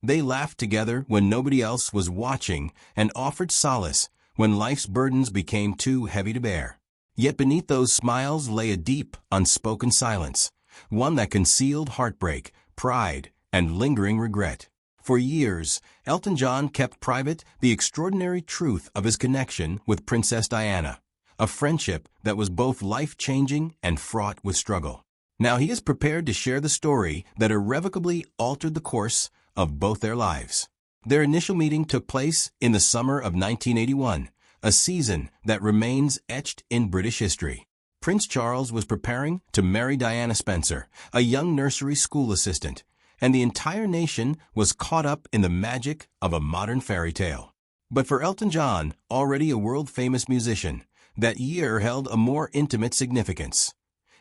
They laughed together when nobody else was watching and offered solace when life's burdens became too heavy to bear. Yet beneath those smiles lay a deep, unspoken silence, one that concealed heartbreak, pride, and lingering regret. For years, Elton John kept private the extraordinary truth of his connection with Princess Diana, a friendship that was both life-changing and fraught with struggle. Now he is prepared to share the story that irrevocably altered the course of both their lives. Their initial meeting took place in the summer of 1981, a season that remains etched in British history. Prince Charles was preparing to marry Diana Spencer, a young nursery school assistant, and the entire nation was caught up in the magic of a modern fairy tale. But for Elton John, already a world-famous musician, that year held a more intimate significance.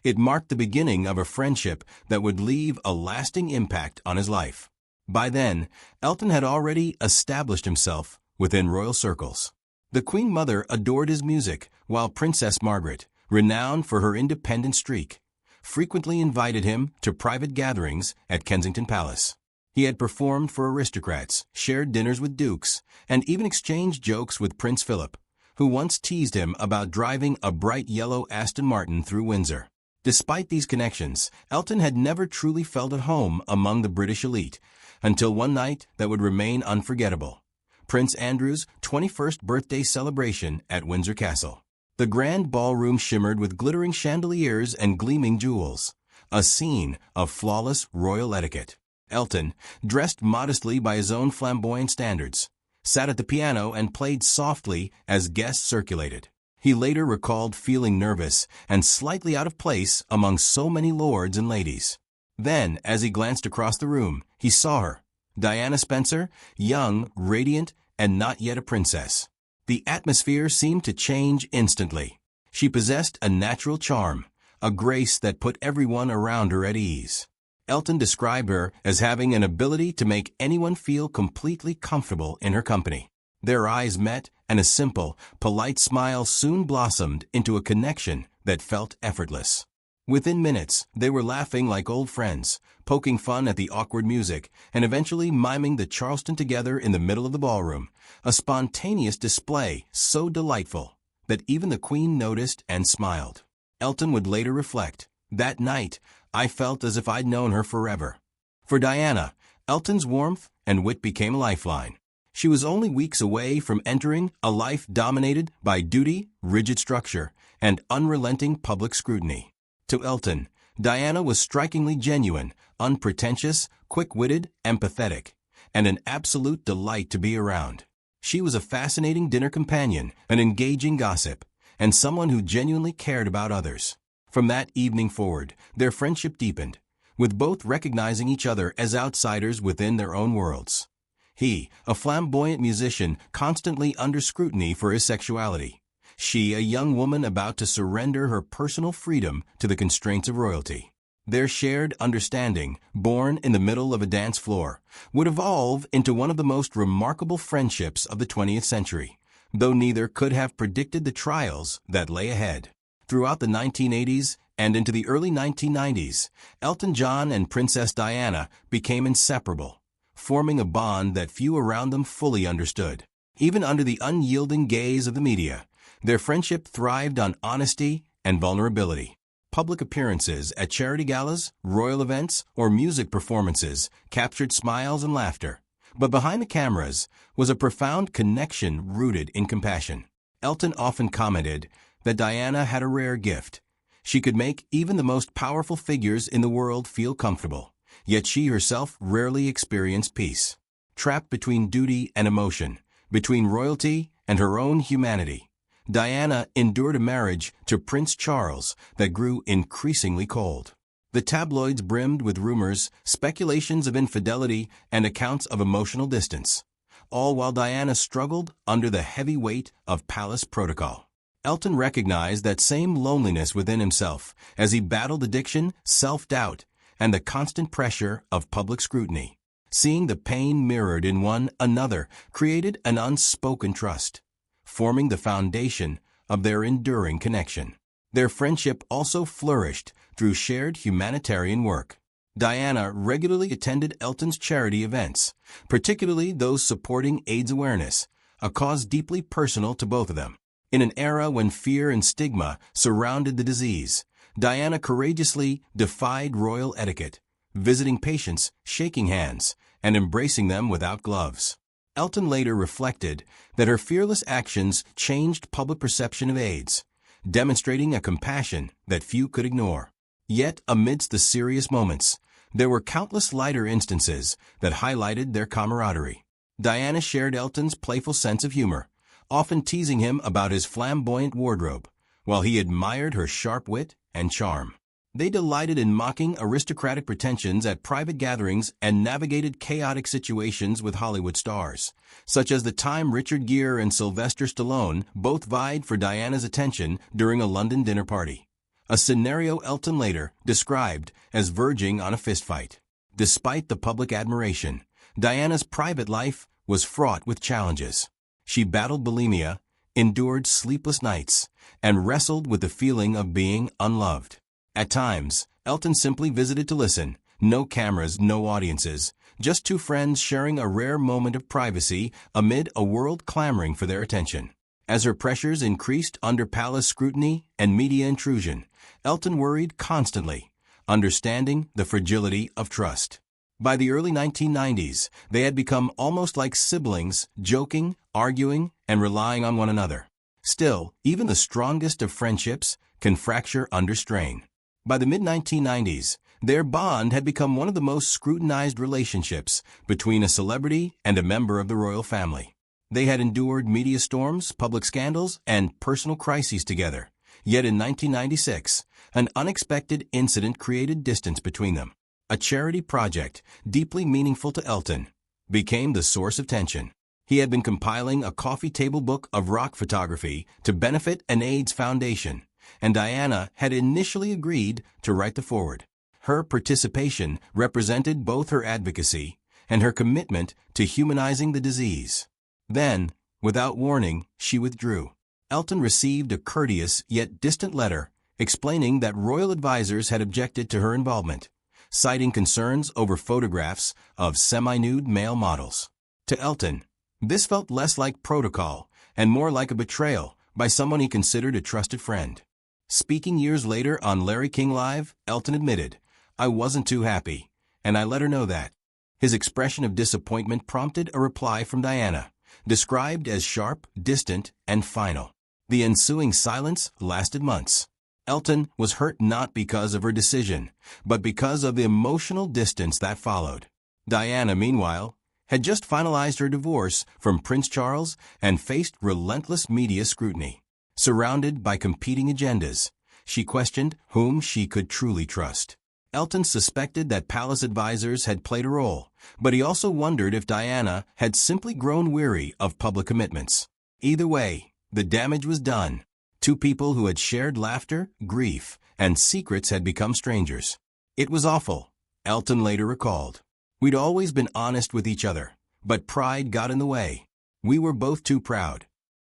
It marked the beginning of a friendship that would leave a lasting impact on his life. By then, Elton had already established himself within royal circles. The Queen Mother adored his music, while Princess Margaret, renowned for her independent streak, frequently invited him to private gatherings at Kensington Palace. He had performed for aristocrats, shared dinners with dukes, and even exchanged jokes with Prince Philip, who once teased him about driving a bright yellow Aston Martin through Windsor. Despite these connections, Elton had never truly felt at home among the British elite, until one night that would remain unforgettable: Prince Andrew's 21st birthday celebration at Windsor Castle. The grand ballroom shimmered with glittering chandeliers and gleaming jewels, a scene of flawless royal etiquette. Elton, dressed modestly by his own flamboyant standards, sat at the piano and played softly as guests circulated. He later recalled feeling nervous and slightly out of place among so many lords and ladies. Then, as he glanced across the room, he saw her, Diana Spencer, young, radiant, and not yet a princess. The atmosphere seemed to change instantly. She possessed a natural charm, a grace that put everyone around her at ease. Elton described her as having an ability to make anyone feel completely comfortable in her company. Their eyes met, and a simple, polite smile soon blossomed into a connection that felt effortless. Within minutes, they were laughing like old friends, poking fun at the awkward music, and eventually miming the Charleston together in the middle of the ballroom, a spontaneous display so delightful that even the Queen noticed and smiled. Elton would later reflect, "That night, I felt as if I'd known her forever." For Diana, Elton's warmth and wit became a lifeline. She was only weeks away from entering a life dominated by duty, rigid structure, and unrelenting public scrutiny. To Elton, Diana was strikingly genuine, unpretentious, quick-witted, empathetic, and an absolute delight to be around. She was a fascinating dinner companion, an engaging gossip, and someone who genuinely cared about others. From that evening forward, their friendship deepened, with both recognizing each other as outsiders within their own worlds. He, a flamboyant musician, constantly under scrutiny for his sexuality. She, a young woman about to surrender her personal freedom to the constraints of royalty. Their shared understanding, born in the middle of a dance floor, would evolve into one of the most remarkable friendships of the 20th century, though neither could have predicted the trials that lay ahead. Throughout the 1980s and into the early 1990s, Elton John and Princess Diana became inseparable, forming a bond that few around them fully understood. Even under the unyielding gaze of the media, their friendship thrived on honesty and vulnerability. Public appearances at charity galas, royal events, or music performances captured smiles and laughter. But behind the cameras was a profound connection rooted in compassion. Elton often commented that Diana had a rare gift. She could make even the most powerful figures in the world feel comfortable, yet she herself rarely experienced peace. Trapped between duty and emotion, between royalty and her own humanity, Diana endured a marriage to Prince Charles that grew increasingly cold. The tabloids brimmed with rumors, speculations of infidelity, and accounts of emotional distance, all while Diana struggled under the heavy weight of palace protocol. Elton recognized that same loneliness within himself as he battled addiction, self-doubt, and the constant pressure of public scrutiny. Seeing the pain mirrored in one another created an unspoken trust, forming the foundation of their enduring connection. Their friendship also flourished through shared humanitarian work. Diana regularly attended Elton's charity events, particularly those supporting AIDS awareness, a cause deeply personal to both of them. In an era when fear and stigma surrounded the disease, Diana courageously defied royal etiquette, visiting patients, shaking hands, and embracing them without gloves. Elton later reflected that her fearless actions changed public perception of AIDS, demonstrating a compassion that few could ignore. Yet, amidst the serious moments, there were countless lighter instances that highlighted their camaraderie. Diana shared Elton's playful sense of humor, often teasing him about his flamboyant wardrobe, while he admired her sharp wit and charm. They delighted in mocking aristocratic pretensions at private gatherings and navigated chaotic situations with Hollywood stars, such as the time Richard Gere and Sylvester Stallone both vied for Diana's attention during a London dinner party, a scenario Elton later described as verging on a fistfight. Despite the public admiration, Diana's private life was fraught with challenges. She battled bulimia, endured sleepless nights, and wrestled with the feeling of being unloved. At times, Elton simply visited to listen. No cameras, no audiences, just two friends sharing a rare moment of privacy amid a world clamoring for their attention. As her pressures increased under palace scrutiny and media intrusion, Elton worried constantly, understanding the fragility of trust. By the early 1990s, they had become almost like siblings, joking, arguing, and relying on one another. Still, even the strongest of friendships can fracture under strain. By the mid-1990s, their bond had become one of the most scrutinized relationships between a celebrity and a member of the royal family. They had endured media storms, public scandals, and personal crises together. Yet in 1996, an unexpected incident created distance between them. A charity project, deeply meaningful to Elton, became the source of tension. He had been compiling a coffee table book of rock photography to benefit an AIDS foundation, and Diana had initially agreed to write the foreword. Her participation represented both her advocacy and her commitment to humanizing the disease. Then, without warning, she withdrew. Elton received a courteous yet distant letter explaining that royal advisors had objected to her involvement, citing concerns over photographs of semi-nude male models. To Elton, this felt less like protocol and more like a betrayal by someone he considered a trusted friend. Speaking years later on Larry King Live, Elton admitted, "I wasn't too happy, and I let her know that." His expression of disappointment prompted a reply from Diana, described as sharp, distant, and final. The ensuing silence lasted months. Elton was hurt not because of her decision, but because of the emotional distance that followed. Diana, meanwhile, had just finalized her divorce from Prince Charles and faced relentless media scrutiny. Surrounded by competing agendas, she questioned whom she could truly trust. Elton suspected that palace advisors had played a role, but he also wondered if Diana had simply grown weary of public commitments. Either way, the damage was done. Two people who had shared laughter, grief, and secrets had become strangers. "It was awful," Elton later recalled. "We'd always been honest with each other, but pride got in the way. We were both too proud."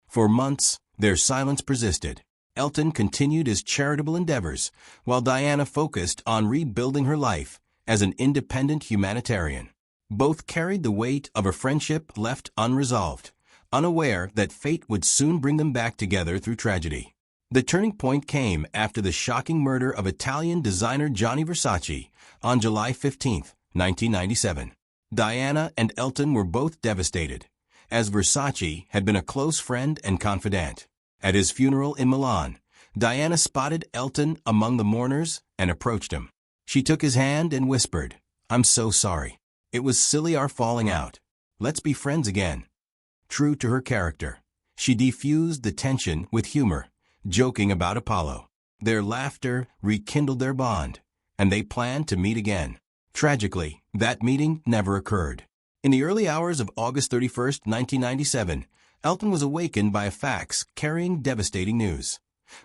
For months, their silence persisted. Elton continued his charitable endeavors, while Diana focused on rebuilding her life as an independent humanitarian. Both carried the weight of a friendship left unresolved, unaware that fate would soon bring them back together through tragedy. The turning point came after the shocking murder of Italian designer Gianni Versace on July 15, 1997. Diana and Elton were both devastated, as Versace had been a close friend and confidant. At his funeral in Milan, Diana spotted Elton among the mourners and approached him. She took his hand and whispered, "I'm so sorry. It was silly our falling out. Let's be friends again." True to her character, she diffused the tension with humor, joking about Apollo. Their laughter rekindled their bond, and they planned to meet again. Tragically, that meeting never occurred. In the early hours of August 31, 1997, Elton was awakened by a fax carrying devastating news.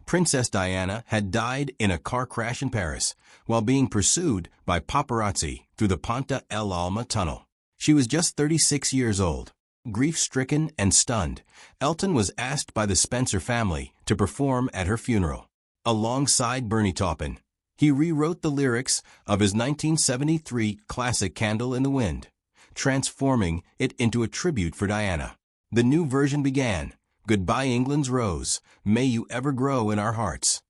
Princess Diana had died in a car crash in Paris while being pursued by paparazzi through the Ponte El Alma tunnel. She was just 36 years old. Grief-stricken and stunned, Elton was asked by the Spencer family to perform at her funeral. Alongside Bernie Taupin, He rewrote the lyrics of his 1973 classic Candle in the Wind, transforming it into a tribute for Diana. The new version began, "Goodbye England's Rose, may you ever grow in our hearts."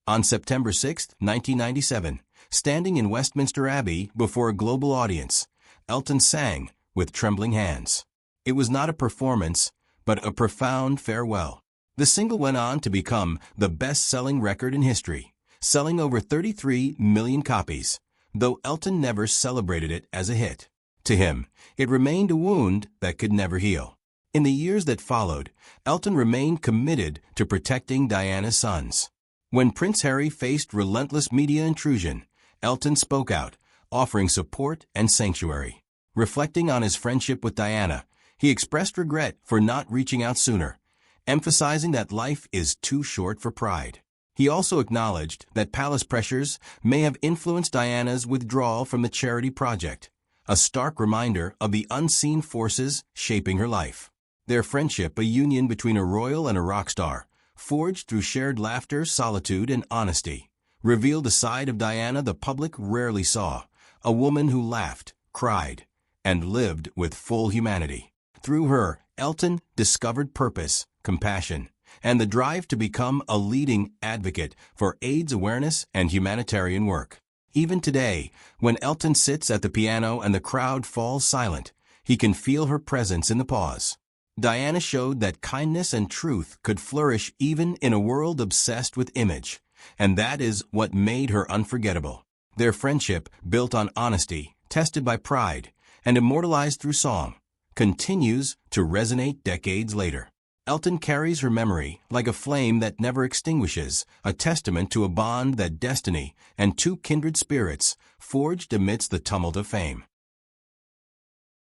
On September 6, 1997, standing in Westminster Abbey before a global audience, Elton sang with trembling hands. It was not a performance, but a profound farewell. The single went on to become the best-selling record in history, selling over 33 million copies, though Elton never celebrated it as a hit. To him, it remained a wound that could never heal. In the years that followed, Elton remained committed to protecting Diana's sons. When Prince Harry faced relentless media intrusion, Elton spoke out, offering support and sanctuary. Reflecting on his friendship with Diana, he expressed regret for not reaching out sooner, emphasizing that life is too short for pride. He also acknowledged that palace pressures may have influenced Diana's withdrawal from the charity project, a stark reminder of the unseen forces shaping her life. Their friendship, a union between a royal and a rock star, forged through shared laughter, solitude, and honesty, revealed a side of Diana the public rarely saw, a woman who laughed, cried, and lived with full humanity. Through her, Elton discovered purpose, compassion, and the drive to become a leading advocate for AIDS awareness and humanitarian work. Even today, when Elton sits at the piano and the crowd falls silent, he can feel her presence in the pause. Diana showed that kindness and truth could flourish even in a world obsessed with image, and that is what made her unforgettable. Their friendship, built on honesty, tested by pride, and immortalized through song, continues to resonate decades later. Elton carries her memory like a flame that never extinguishes, a testament to a bond that destiny and two kindred spirits forged amidst the tumult of fame.